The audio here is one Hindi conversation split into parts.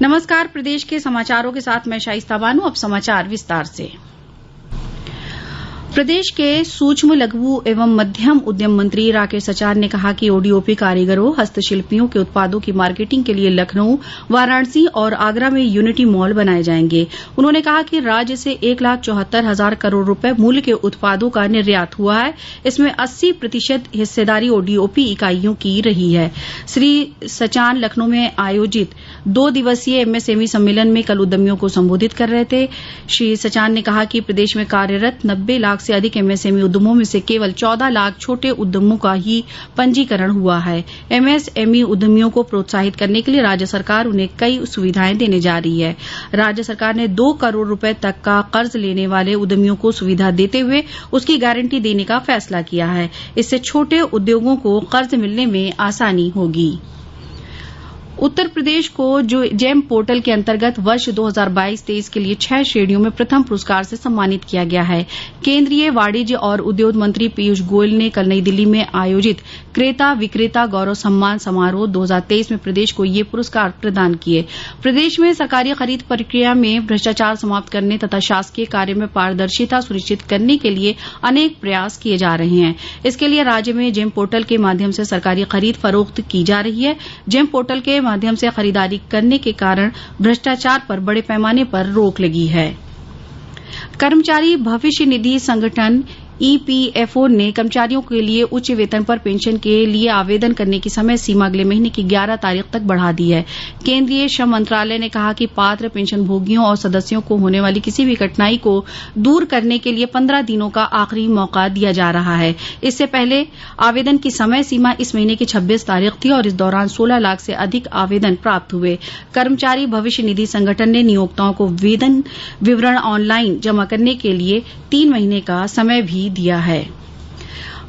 नमस्कार, प्रदेश के समाचारों के साथ मैं शाइस्ता बानू। अब समाचार विस्तार से। प्रदेश के सूक्ष्म लघु एवं मध्यम उद्यम मंत्री राकेश सचार ने कहा कि ओडीओपी कारीगरों, हस्तशिल्पियों के उत्पादों की मार्केटिंग के लिए लखनऊ, वाराणसी और आगरा में यूनिटी मॉल बनाए जाएंगे। उन्होंने कहा कि राज्य से 1,74,000 करोड़ रुपए मूल्य के उत्पादों का निर्यात हुआ है। इसमें 80% हिस्सेदारी ओडीओपी इकाइयों की रही है। श्री सचार लखनऊ में आयोजित 2 दिवसीय एमएसएमई सम्मेलन में कल उद्यमियों को संबोधित कर रहे थे। श्री सचार ने कहा कि प्रदेश में कार्यरत 90 लाख से अधिक एमएसएमई उद्यमों में से केवल 14 लाख छोटे उद्यमों का ही पंजीकरण हुआ है। एमएसएमई उद्यमियों को प्रोत्साहित करने के लिए राज्य सरकार उन्हें कई सुविधाएं देने जा रही है। राज्य सरकार ने 2 करोड़ रुपए तक का कर्ज लेने वाले उद्यमियों को सुविधा देते हुए उसकी गारंटी देने का फैसला किया है। इससे छोटे उद्योगों को कर्ज मिलने में आसानी होगी। उत्तर प्रदेश को जो जेम पोर्टल के अंतर्गत वर्ष 2022-23 के लिए 6 श्रेणियों में प्रथम पुरस्कार से सम्मानित किया गया है। केंद्रीय वाणिज्य और उद्योग मंत्री पीयूष गोयल ने कल नई दिल्ली में आयोजित क्रेता विक्रेता गौरव सम्मान समारोह 2023 में प्रदेश को ये पुरस्कार प्रदान किए। प्रदेश में सरकारी खरीद प्रक्रिया में भ्रष्टाचार समाप्त करने तथा शासकीय कार्य में पारदर्शिता सुनिश्चित करने के लिए अनेक प्रयास किए जा रहे हैं। इसके लिए राज्य में जेम पोर्टल के माध्यम से सरकारी खरीद फरोख्त की जा रही है। जेम पोर्टल के माध्यम से खरीदारी करने के कारण भ्रष्टाचार पर बड़े पैमाने पर रोक लगी है। कर्मचारी भविष्य निधि संगठन ईपीएफओ ने कर्मचारियों के लिए उच्च वेतन पर पेंशन के लिए आवेदन करने की समय सीमा अगले महीने की 11 तारीख तक बढ़ा दी है। केंद्रीय श्रम मंत्रालय ने कहा कि पात्र पेंशनभोगियों और सदस्यों को होने वाली किसी भी कठिनाई को दूर करने के लिए 15 दिनों का आखिरी मौका दिया जा रहा है। इससे पहले आवेदन की समय सीमा इस महीने की 26 तारीख थी और इस दौरान 16 लाख से अधिक आवेदन प्राप्त हुए। कर्मचारी भविष्य निधि संगठन ने नियोक्ताओं को वेतन विवरण ऑनलाइन जमा करने के लिए 3 महीने का समय भी दिया है।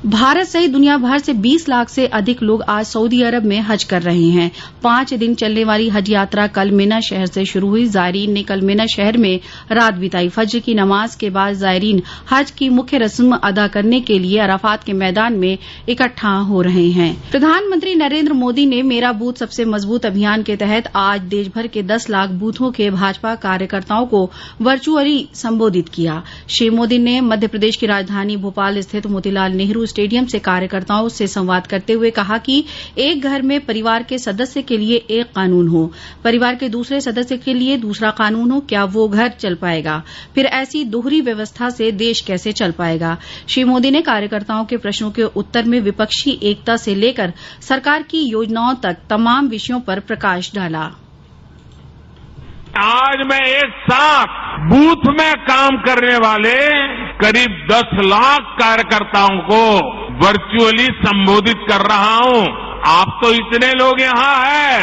भारत सहित दुनिया भर से 20 लाख से अधिक लोग आज सऊदी अरब में हज कर रहे हैं। 5 दिन चलने वाली हज यात्रा कल मिना शहर से शुरू हुई। जायरीन ने कल मिना शहर में रात बिताई। फज्र की नमाज के बाद जायरीन हज की मुख्य रस्म अदा करने के लिए अराफात के मैदान में इकट्ठा हो रहे हैं। प्रधानमंत्री नरेंद्र मोदी ने मेरा बूथ सबसे मजबूत अभियान के तहत आज देशभर के 10 लाख बूथों के भाजपा कार्यकर्ताओं को वर्चुअली संबोधित किया। श्री मोदी ने मध्य प्रदेश की राजधानी भोपाल स्थित मोतीलाल नेहरू स्टेडियम से कार्यकर्ताओं से संवाद करते हुए कहा कि एक घर में परिवार के सदस्य के लिए एक कानून हो, परिवार के दूसरे सदस्य के लिए दूसरा कानून हो, क्या वो घर चल पाएगा? फिर ऐसी दोहरी व्यवस्था से देश कैसे चल पाएगा? श्री मोदी ने कार्यकर्ताओं के प्रश्नों के उत्तर में विपक्षी एकता से लेकर सरकार की योजनाओं तक तमाम विषयों पर प्रकाश डाला। आज मैं एक साथ बूथ में काम करने वाले करीब 10 लाख कार्यकर्ताओं को वर्चुअली संबोधित कर रहा हूं। आप तो इतने लोग यहां हैं,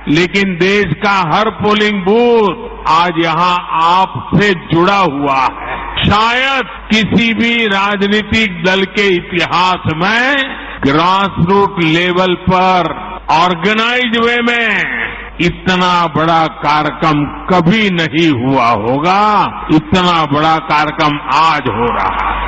लेकिन देश का हर पोलिंग बूथ आज यहां आपसे जुड़ा हुआ है। शायद किसी भी राजनीतिक दल के इतिहास में ग्रास रूट लेवल पर ऑर्गेनाइज्ड वे में इतना बड़ा कार्यक्रम कभी नहीं हुआ होगा। इतना बड़ा कार्यक्रम आज हो रहा है।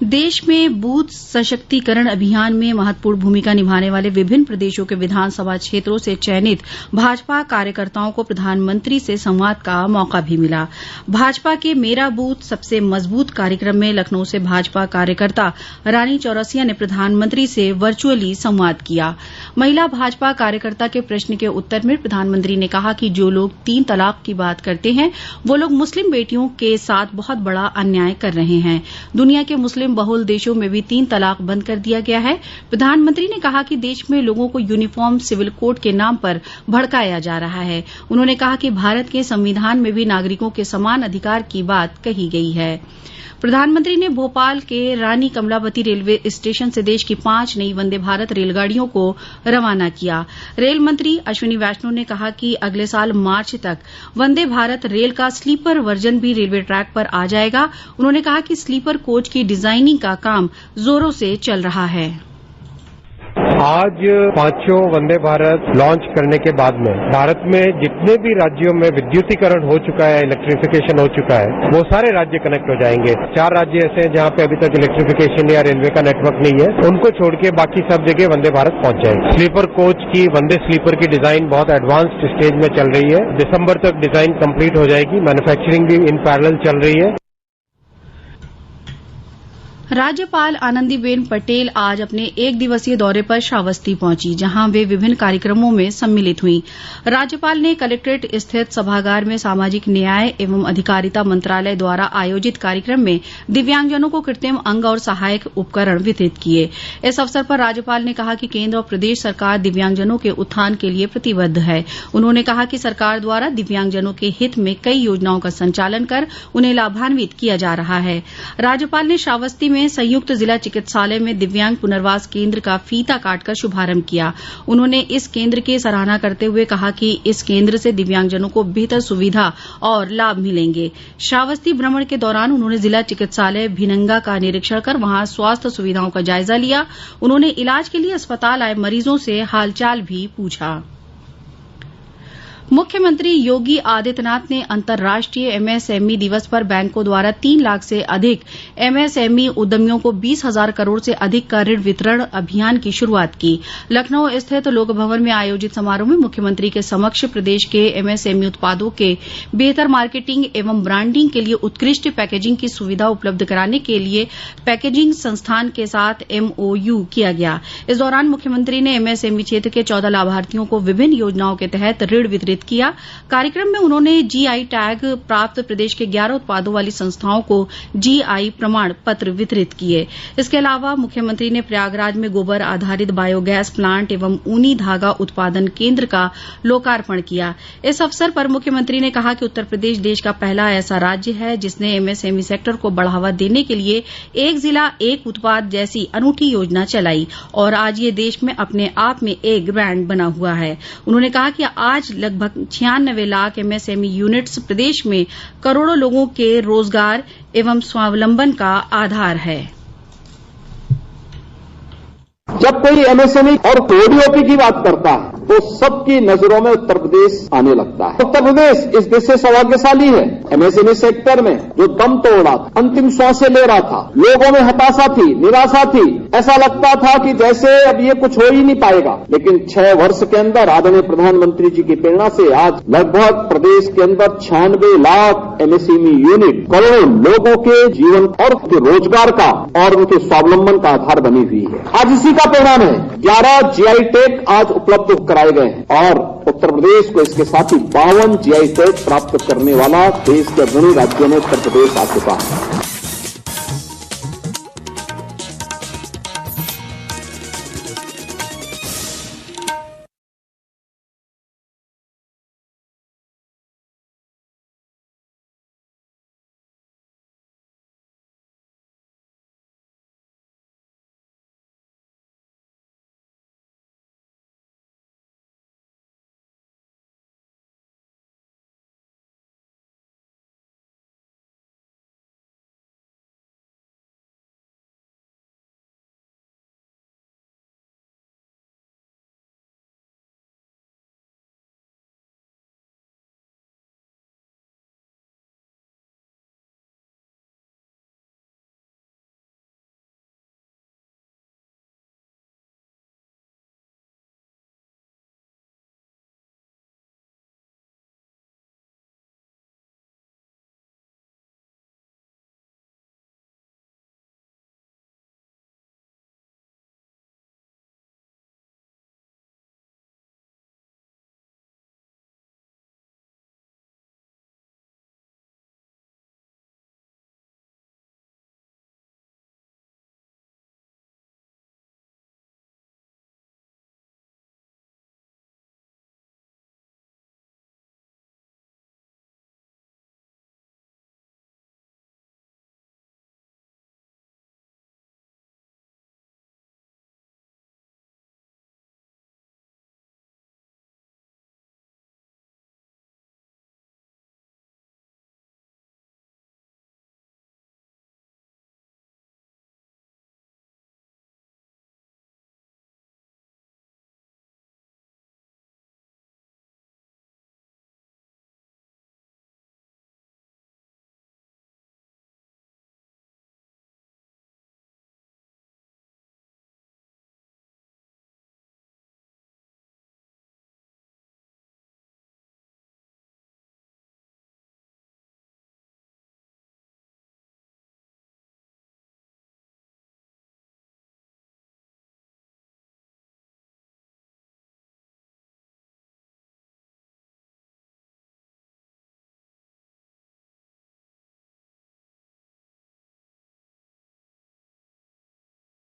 देश में बूथ सशक्तिकरण अभियान में महत्वपूर्ण भूमिका निभाने वाले विभिन्न प्रदेशों के विधानसभा क्षेत्रों से चयनित भाजपा कार्यकर्ताओं को प्रधानमंत्री से संवाद का मौका भी मिला। भाजपा के मेरा बूथ सबसे मजबूत कार्यक्रम में लखनऊ से भाजपा कार्यकर्ता रानी चौरसिया ने प्रधानमंत्री से वर्चुअली संवाद किया। महिला भाजपा कार्यकर्ता के प्रश्न के उत्तर में प्रधानमंत्री ने कहा कि जो लोग 3 तलाक की बात करते हैं वो लोग मुस्लिम बेटियों के साथ बहुत बड़ा अन्याय कर रहे हैं। दुनिया के मुस्लिम बहुल देशों में भी 3 तलाक बंद कर दिया गया है। प्रधानमंत्री ने कहा कि देश में लोगों को यूनिफॉर्म सिविल कोड के नाम पर भड़काया जा रहा है। उन्होंने कहा कि भारत के संविधान में भी नागरिकों के समान अधिकार की बात कही गई है। प्रधानमंत्री ने भोपाल के रानी कमलावती रेलवे स्टेशन से देश की 5 नई वंदे भारत रेलगाड़ियों को रवाना किया। रेल मंत्री अश्विनी वैष्णव ने कहा कि अगले साल मार्च तक वंदे भारत रेल का स्लीपर वर्जन भी रेलवे ट्रैक पर आ जाएगा। उन्होंने कहा कि स्लीपर कोच की डिजाइनिंग का काम जोरों से चल रहा है। आज 5 वंदे भारत लॉन्च करने के बाद में भारत में जितने भी राज्यों में विद्युतीकरण हो चुका है, इलेक्ट्रिफिकेशन हो चुका है, वो सारे राज्य कनेक्ट हो जाएंगे। 4 राज्य ऐसे हैं जहां पे अभी तक इलेक्ट्रिफिकेशन या रेलवे का नेटवर्क नहीं है, उनको छोड़ के बाकी सब जगह वंदे भारत पहुंच जाएंगे। स्लीपर कोच की, वंदे स्लीपर की डिजाइन बहुत एडवांस्ड स्टेज में चल रही है। दिसंबर तक डिजाइन कंप्लीट हो जाएगी। मैन्युफैक्चरिंग भी इन पैरेलल चल रही है। राज्यपाल आनंदीबेन पटेल आज अपने 1 दिवसीय दौरे पर श्रावस्ती पहुंची, जहां वे विभिन्न कार्यक्रमों में सम्मिलित हुई। राज्यपाल ने कलेक्ट्रेट स्थित सभागार में सामाजिक न्याय एवं अधिकारिता मंत्रालय द्वारा आयोजित कार्यक्रम में दिव्यांगजनों को कृत्रिम अंग और सहायक उपकरण वितरित किए। इस अवसर पर राज्यपाल ने कहा कि केंद्र और प्रदेश सरकार दिव्यांगजनों के उत्थान के लिए प्रतिबद्ध है। उन्होंने कहा कि सरकार द्वारा दिव्यांगजनों के हित में कई योजनाओं का संचालन कर उन्हें लाभान्वित किया जा रहा है। राज्यपाल ने श्रावस्ती में संयुक्त जिला चिकित्सालय में दिव्यांग पुनर्वास केंद्र का फीता काटकर शुभारंभ किया। उन्होंने इस केंद्र की सराहना करते हुए कहा कि इस केंद्र से दिव्यांगजनों को बेहतर सुविधा और लाभ मिलेंगे। श्रावस्ती भ्रमण के दौरान उन्होंने जिला चिकित्सालय भिनंगा का निरीक्षण कर वहां स्वास्थ्य सुविधाओं का जायजा लिया। उन्होंने इलाज के लिए अस्पताल आए मरीजों से हालचाल भी पूछा। मुख्यमंत्री योगी आदित्यनाथ ने अंतर्राष्ट्रीय एमएसएमई दिवस पर बैंकों द्वारा 3 लाख से अधिक एमएसएमई उद्यमियों को 20,000 करोड़ से अधिक का ऋण वितरण अभियान की शुरूआत की। लखनऊ स्थित लोक भवन में आयोजित समारोह में मुख्यमंत्री के समक्ष प्रदेश के एमएसएमई उत्पादों के बेहतर मार्केटिंग एवं ब्रांडिंग के लिए उत्कृष्ट पैकेजिंग की सुविधा उपलब्ध कराने के लिए पैकेजिंग संस्थान के साथ एमओयू किया गया। इस दौरान मुख्यमंत्री ने एमएसएमई क्षेत्र के 14 लाभार्थियों को विभिन्न योजनाओं के तहत ऋण वितरित किया। कार्यक्रम में उन्होंने जीआई टैग प्राप्त प्रदेश के 11 उत्पादों वाली संस्थाओं को जीआई प्रमाण पत्र वितरित किए। इसके अलावा मुख्यमंत्री ने प्रयागराज में गोबर आधारित बायोगैस प्लांट एवं ऊनी धागा उत्पादन केंद्र का लोकार्पण किया। इस अवसर पर मुख्यमंत्री ने कहा कि उत्तर प्रदेश देश का पहला ऐसा राज्य है जिसने एमएसएमई सेक्टर को बढ़ावा देने के लिए एक जिला एक उत्पाद जैसी अनूठी योजना चलाई और आज ये देश में अपने आप में एक ब्रांड बना हुआ है। उन्होंने कहा कि आज लगभग 96 लाख एमएसएमई यूनिट्स प्रदेश में करोड़ों लोगों के रोजगार एवं स्वावलंबन का आधार है। जब कोई एमएसएमई और ओडीओपी की बात करता है तो सबकी नजरों में उत्तर प्रदेश आने लगता है। उत्तर प्रदेश इस देश से सौभाग्यशाली है। एमएसएमई सेक्टर में जो दम तोड़ रहा था, अंतिम सांसें ले रहा था, लोगों में हताशा थी, निराशा थी, ऐसा लगता था कि जैसे अब ये कुछ हो ही नहीं पाएगा। लेकिन 6 वर्ष के अंदर आदरणीय प्रधानमंत्री जी की प्रेरणा से आज लगभग प्रदेश के अंदर 96 लाख एमएसएमई यूनिट करोड़ों लोगों के जीवन और रोजगार का और उनके स्वावलंबन का आधार बनी हुई है। आज इसी का परिणाम है 11 जीआई टैग आज उपलब्ध कराए गए हैं और उत्तर प्रदेश को इसके साथ ही 52 जीआई टैग प्राप्त करने वाला देश के अग्रणी राज्यों में उत्तर प्रदेश आ चुका है।